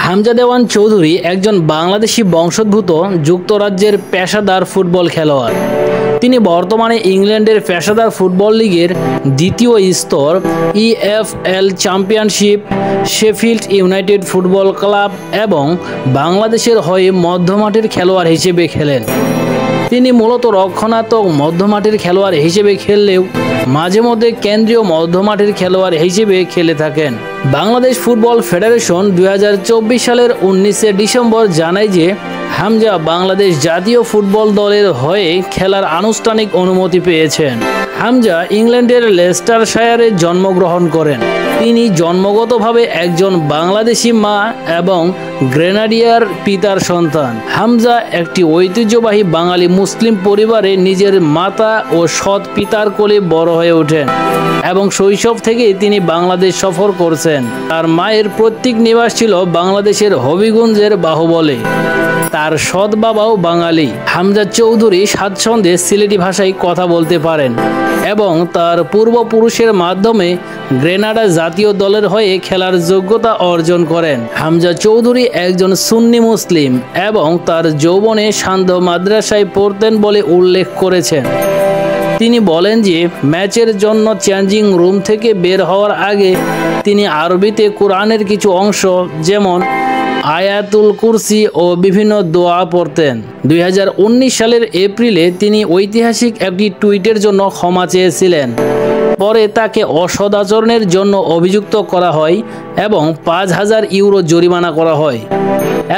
হামজা দেওয়ান চৌধুরী একজন বাংলাদেশি বংশোদ্ভূত যুক্তরাজ্যের পেশাদার ফুটবল খেলোয়াড়। তিনি বর্তমানে ইংল্যান্ডের পেশাদার ফুটবল লিগের দ্বিতীয় স্তর EFL championship, Sheffield United football club এবং বাংলাদেশের হয়ে মধ্যমাঠের খেলোয়াড় হিসেবে খেলেন। তিনি মূলত রক্ষণাত্মক মধ্যমাঠের খেলোয়াড় হিসেবে খেললেও মাঝে মধ্যে কেন্দ্রীয় মধ্যমাঠের খেলোয়াড় হিসেবে খেলে থাকেন। বাংলাদেশ ফুটবল ফেডারেশন 2024 সালের 19 ডিসেম্বর জানায় যে হামজা বাংলাদেশ জাতীয় ফুটবল দলের হয়ে খেলার আনুষ্ঠানিক অনুমতি পেয়েছেন। হামজা ইংল্যান্ডের লেস্টারশায়ারে জন্মগ্রহণ করেন। তিনি জন্মগতভাবে একজন বাংলাদেশি মা এবং গ্রেনাডিয়ার পিতার সন্তান। হামজা একটি ঐতিহ্যবাহী বাঙালি মুসলিম পরিবারে নিজের মাতা ও সৎ পিতার কোলে বড় হয়ে ওঠেন এবং শৈশব থেকেই তিনি বাংলাদেশ সফর করছেন। তার মায়ের পৈতৃক নিবাস ছিল বাংলাদেশের হবিগঞ্জের বাহুবলে। তার সৎ বাবাও বাঙালি। হামজা চৌধুরী স্বাচ্ছন্দ্যে সিলেটি ভাষায় কথা বলতে পারেন এবং তার পূর্বপুরুষের মাধ্যমে গ্রেনাডা জাতীয় দলের হয়ে খেলার যোগ্যতা অর্জন করেন। হামজা চৌধুরী একজন সুন্নি মুসলিম এবং তার যৌবনে সান্ধ্য মাদ্রাসায় পড়তেন বলে উল্লেখ করেছেন। তিনি বলেন যে ম্যাচের জন্য চেঞ্জিং রুম থেকে বের হওয়ার আগে তিনি আরবিতে কোরআনের কিছু অংশ যেমন আয়াতুল কুরসি ও বিভিন্ন দোয়া পড়তেন। 2019 সালের এপ্রিলে তিনি ঐতিহাসিক একটি টুইটের জন্য ক্ষমা চেয়েছিলেন। পরে তাকে অসদাচরণের জন্য অভিযুক্ত করা হয় এবং 5,000 ইউরো জরিমানা করা হয়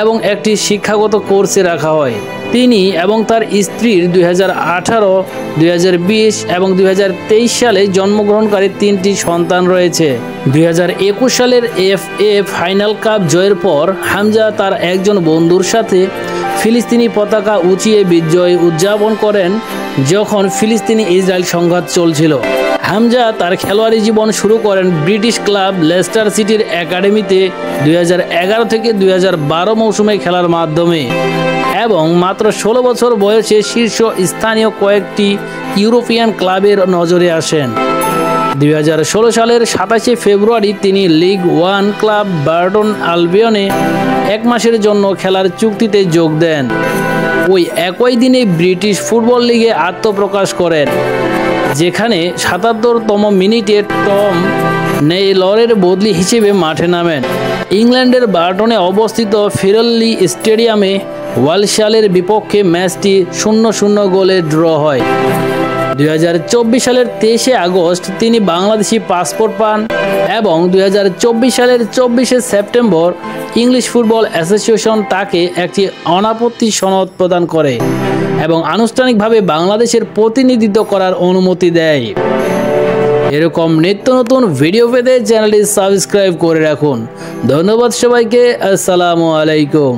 এবং একটি শিক্ষাগত কোর্সে রাখা হয়। তিনি এবং তার স্ত্রীর 2018, 2020 এবং 2023 সালে জন্মগ্রহণকারী 3টি সন্তান রয়েছে। 2021 সালের FA ফাইনাল কাপ জয়ের পর হামজা তার একজন বন্ধুর সাথে ফিলিস্তিনি পতাকা উঁচিয়ে বিজয় উদযাপন করেন যখন ফিলিস্তিনি ইসরায়েল সংঘাত চলছিল। হামজা তার খেলোয়াড়ি জীবন শুরু করেন ব্রিটিশ ক্লাব লেস্টার সিটির একাডেমিতে 2011 থেকে 2012 মৌসুমে খেলার মাধ্যমে এবং মাত্র 16 বছর বয়সে শীর্ষ স্থানীয় কয়েকটি ইউরোপিয়ান ক্লাবের নজরে আসেন। 2016 সালের 27 ফেব্রুয়ারি তিনি লিগ 1 ক্লাব বার্টন আলবিয়নে 1 মাসের জন্য খেলার চুক্তিতে যোগ দেন। ওই একই দিনে ব্রিটিশ ফুটবল লিগে আত্মপ্রকাশ করেন, যেখানে 77তম মিনিটে টম নেইলরের বদলি হিসেবে মাঠে নামেন। ইংল্যান্ডের বার্টনে অবস্থিত ফিরল্লি স্টেডিয়ামে ওয়ালশালের বিপক্ষে ম্যাচটি 0-0 গোলে ড্র হয়। 2024 সালের 23 আগস্ট তিনি বাংলাদেশি পাসপোর্ট পান এবং 2024 সালের 24 সেপ্টেম্বর ইংলিশ ফুটবল অ্যাসোসিয়েশন তাকে একটি অনাপত্তি সনদ প্রদান করে এবং আনুষ্ঠানিকভাবে বাংলাদেশের প্রতিনিধিত্ব করার অনুমতি দেয়। এরকম নিত্য নতুন ভিডিও পেতে চ্যানেলটি সাবস্ক্রাইব করে রাখুন। ধন্যবাদ সবাইকে। আসসালামু আলাইকুম।